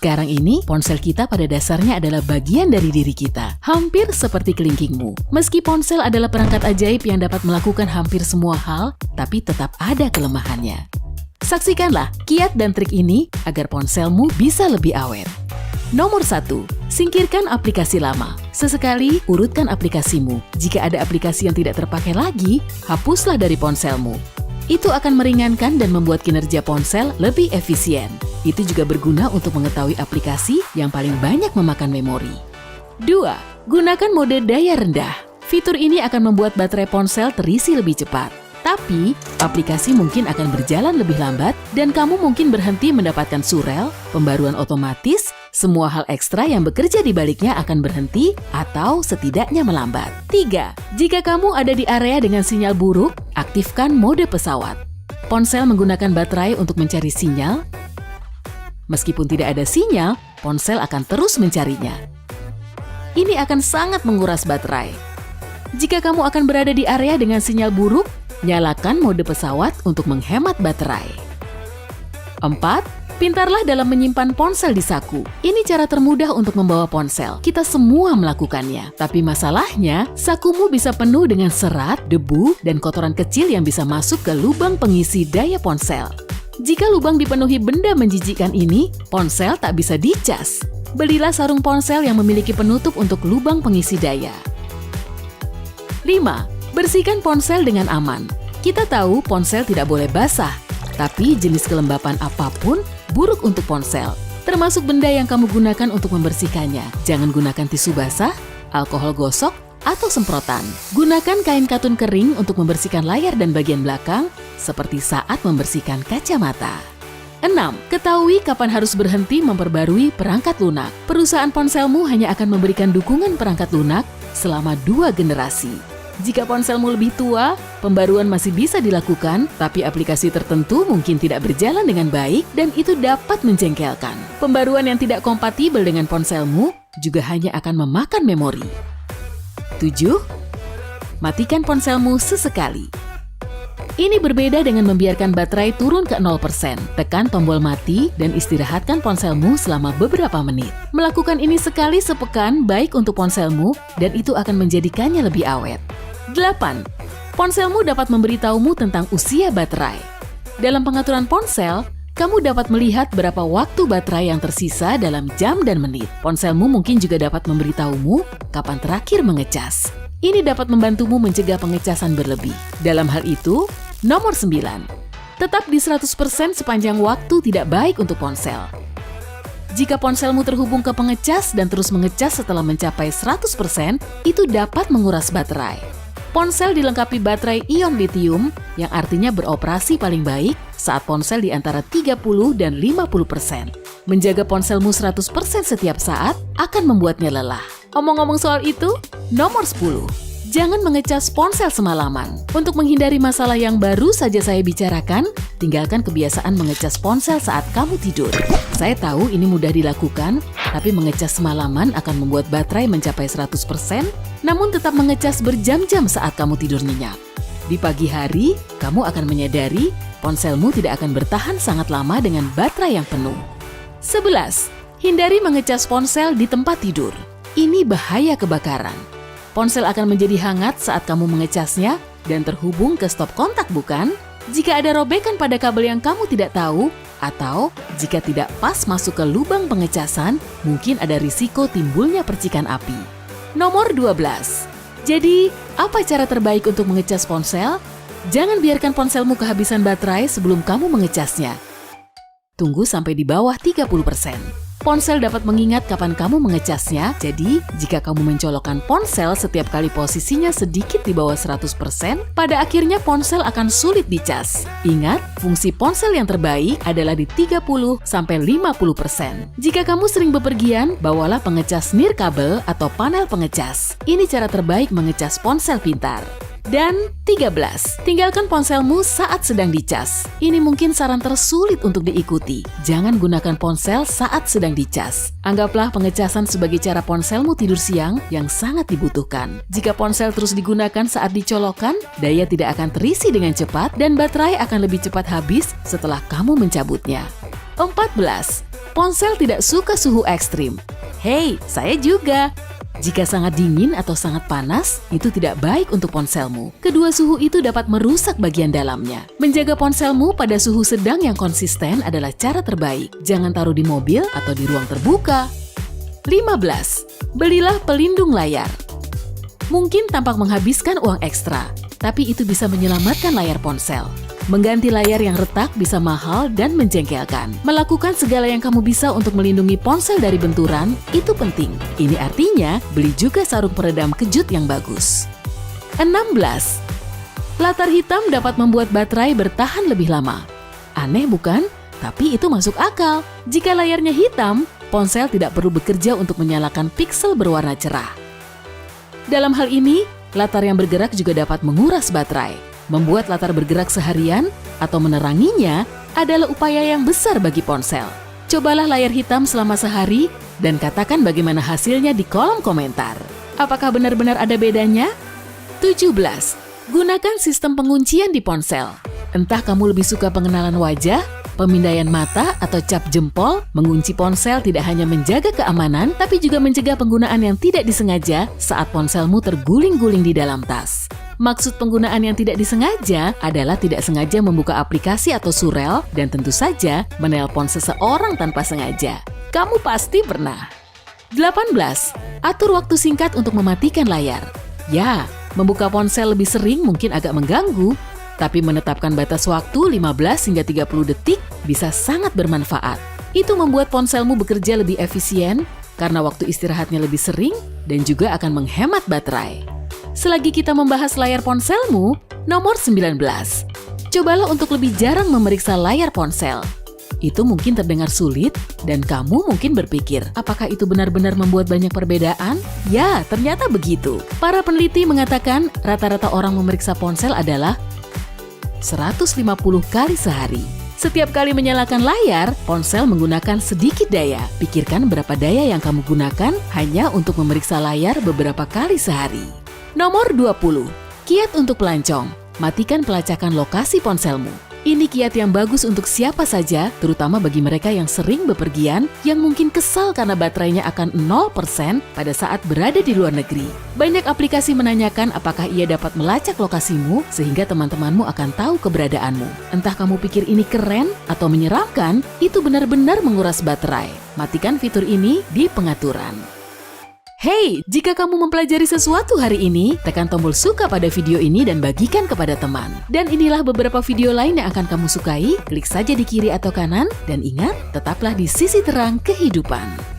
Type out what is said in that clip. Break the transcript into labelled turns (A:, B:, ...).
A: Sekarang ini, ponsel kita pada dasarnya adalah bagian dari diri kita, hampir seperti kelingkingmu. Meski ponsel adalah perangkat ajaib yang dapat melakukan hampir semua hal, tapi tetap ada kelemahannya. Saksikanlah kiat dan trik ini agar ponselmu bisa lebih awet. Nomor 1. Singkirkan aplikasi lama. Sesekali, urutkan aplikasimu. Jika ada aplikasi yang tidak terpakai lagi, hapuslah dari ponselmu. Itu akan meringankan dan membuat kinerja ponsel lebih efisien. Itu juga berguna untuk mengetahui aplikasi yang paling banyak memakan memori. 2. Gunakan mode daya rendah. Fitur ini akan membuat baterai ponsel terisi lebih cepat. Tapi, aplikasi mungkin akan berjalan lebih lambat dan kamu mungkin berhenti mendapatkan surel, pembaruan otomatis, semua hal ekstra yang bekerja di baliknya akan berhenti atau setidaknya melambat. 3. Jika kamu ada di area dengan sinyal buruk, aktifkan mode pesawat. Ponsel menggunakan baterai untuk mencari sinyal. Meskipun tidak ada sinyal, ponsel akan terus mencarinya. Ini akan sangat menguras baterai. Jika kamu akan berada di area dengan sinyal buruk, nyalakan mode pesawat untuk menghemat baterai. 4. Pintarlah dalam menyimpan ponsel di saku. Ini cara termudah untuk membawa ponsel. Kita semua melakukannya. Tapi masalahnya, sakumu bisa penuh dengan serat, debu, dan kotoran kecil yang bisa masuk ke lubang pengisi daya ponsel. Jika lubang dipenuhi benda menjijikkan ini, ponsel tak bisa dicas. Belilah sarung ponsel yang memiliki penutup untuk lubang pengisi daya. 5. Bersihkan ponsel dengan aman. Kita tahu ponsel tidak boleh basah, tapi jenis kelembapan apapun buruk untuk ponsel, termasuk benda yang kamu gunakan untuk membersihkannya. Jangan gunakan tisu basah, alkohol gosok, atau semprotan. Gunakan kain katun kering untuk membersihkan layar dan bagian belakang, seperti saat membersihkan kacamata. 6. Ketahui kapan harus berhenti memperbarui perangkat lunak. Perusahaan ponselmu hanya akan memberikan dukungan perangkat lunak selama 2 generasi. Jika ponselmu lebih tua, pembaruan masih bisa dilakukan, tapi aplikasi tertentu mungkin tidak berjalan dengan baik dan itu dapat menjengkelkan. Pembaruan yang tidak kompatibel dengan ponselmu juga hanya akan memakan memori. 7. Matikan ponselmu sesekali. Ini berbeda dengan membiarkan baterai turun ke 0%. Tekan tombol mati dan istirahatkan ponselmu selama beberapa menit. Melakukan ini sekali sepekan baik untuk ponselmu dan itu akan menjadikannya lebih awet. 8. Ponselmu dapat memberitahumu tentang usia baterai. Dalam pengaturan ponsel, kamu dapat melihat berapa waktu baterai yang tersisa dalam jam dan menit. Ponselmu mungkin juga dapat memberitahumu kapan terakhir mengecas. Ini dapat membantumu mencegah pengecasan berlebih. Dalam hal itu, nomor 9. Tetap di 100% sepanjang waktu tidak baik untuk ponsel. Jika ponselmu terhubung ke pengecas dan terus mengecas setelah mencapai 100%, itu dapat menguras baterai. Ponsel dilengkapi baterai ion litium yang artinya beroperasi paling baik saat ponsel di antara 30 dan 50%. Menjaga ponselmu 100% setiap saat akan membuatnya lelah. Omong-omong soal itu, nomor 10. Jangan mengecas ponsel semalaman. Untuk menghindari masalah yang baru saja saya bicarakan, tinggalkan kebiasaan mengecas ponsel saat kamu tidur. Saya tahu ini mudah dilakukan, tapi mengecas semalaman akan membuat baterai mencapai 100%, namun tetap mengecas berjam-jam saat kamu tidur nyenyak. Di pagi hari, kamu akan menyadari ponselmu tidak akan bertahan sangat lama dengan baterai yang penuh. 11. Hindari mengecas ponsel di tempat tidur. Ini bahaya kebakaran. Ponsel akan menjadi hangat saat kamu mengecasnya dan terhubung ke stop kontak, bukan? Jika ada robekan pada kabel yang kamu tidak tahu, atau jika tidak pas masuk ke lubang pengecasan, mungkin ada risiko timbulnya percikan api. Nomor 12. Jadi, apa cara terbaik untuk mengecas ponsel? Jangan biarkan ponselmu kehabisan baterai sebelum kamu mengecasnya. Tunggu sampai di bawah 30%. Ponsel dapat mengingat kapan kamu mengecasnya, jadi jika kamu mencolokkan ponsel setiap kali posisinya sedikit di bawah 100%, pada akhirnya ponsel akan sulit dicas. Ingat, fungsi ponsel yang terbaik adalah di 30-50%. Jika kamu sering bepergian, bawalah pengecas nirkabel atau panel pengecas. Ini cara terbaik mengecas ponsel pintar. Dan 13. Tinggalkan ponselmu saat sedang dicas. Ini mungkin saran tersulit untuk diikuti. Jangan gunakan ponsel saat sedang dicas. Anggaplah pengecasan sebagai cara ponselmu tidur siang yang sangat dibutuhkan. Jika ponsel terus digunakan saat dicolokkan, daya tidak akan terisi dengan cepat dan baterai akan lebih cepat habis setelah kamu mencabutnya. 14. Ponsel tidak suka suhu ekstrim. Hei, saya juga. Jika sangat dingin atau sangat panas, itu tidak baik untuk ponselmu. Kedua suhu itu dapat merusak bagian dalamnya. Menjaga ponselmu pada suhu sedang yang konsisten adalah cara terbaik. Jangan taruh di mobil atau di ruang terbuka. 15. Belilah pelindung layar. Mungkin tampak menghabiskan uang ekstra, tapi itu bisa menyelamatkan layar ponsel. Mengganti layar yang retak bisa mahal dan menjengkelkan. Melakukan segala yang kamu bisa untuk melindungi ponsel dari benturan, itu penting. Ini artinya, beli juga sarung peredam kejut yang bagus. 16. Latar hitam dapat membuat baterai bertahan lebih lama. Aneh bukan? Tapi itu masuk akal. Jika layarnya hitam, ponsel tidak perlu bekerja untuk menyalakan piksel berwarna cerah. Dalam hal ini, latar yang bergerak juga dapat menguras baterai. Membuat latar bergerak seharian atau meneranginya adalah upaya yang besar bagi ponsel. Cobalah layar hitam selama sehari dan katakan bagaimana hasilnya di kolom komentar. Apakah benar-benar ada bedanya? 17. Gunakan sistem penguncian di ponsel. Entah kamu lebih suka pengenalan wajah, pemindaian mata, atau cap jempol, mengunci ponsel tidak hanya menjaga keamanan, tapi juga mencegah penggunaan yang tidak disengaja saat ponselmu terguling-guling di dalam tas. Maksud penggunaan yang tidak disengaja adalah tidak sengaja membuka aplikasi atau surel dan tentu saja menelpon seseorang tanpa sengaja. Kamu pasti pernah. 18. Atur waktu singkat untuk mematikan layar. Ya, membuka ponsel lebih sering mungkin agak mengganggu, tapi menetapkan batas waktu 15 hingga 30 detik bisa sangat bermanfaat. Itu membuat ponselmu bekerja lebih efisien karena waktu istirahatnya lebih sering dan juga akan menghemat baterai. Selagi kita membahas layar ponselmu, nomor 19. Cobalah untuk lebih jarang memeriksa layar ponsel. Itu mungkin terdengar sulit dan kamu mungkin berpikir, apakah itu benar-benar membuat banyak perbedaan? Ya, ternyata begitu. Para peneliti mengatakan rata-rata orang memeriksa ponsel adalah 150 kali sehari. Setiap kali menyalakan layar, ponsel menggunakan sedikit daya. Pikirkan berapa daya yang kamu gunakan hanya untuk memeriksa layar beberapa kali sehari. Nomor 20. Kiat untuk pelancong. Matikan pelacakan lokasi ponselmu. Ini kiat yang bagus untuk siapa saja, terutama bagi mereka yang sering bepergian, yang mungkin kesal karena baterainya akan 0% pada saat berada di luar negeri. Banyak aplikasi menanyakan apakah ia dapat melacak lokasimu, sehingga teman-temanmu akan tahu keberadaanmu. Entah kamu pikir ini keren atau menyeramkan, itu benar-benar menguras baterai. Matikan fitur ini di pengaturan. Hey, jika kamu mempelajari sesuatu hari ini, tekan tombol suka pada video ini dan bagikan kepada teman. Dan inilah beberapa video lain yang akan kamu sukai, klik saja di kiri atau kanan, dan ingat, tetaplah di sisi terang kehidupan.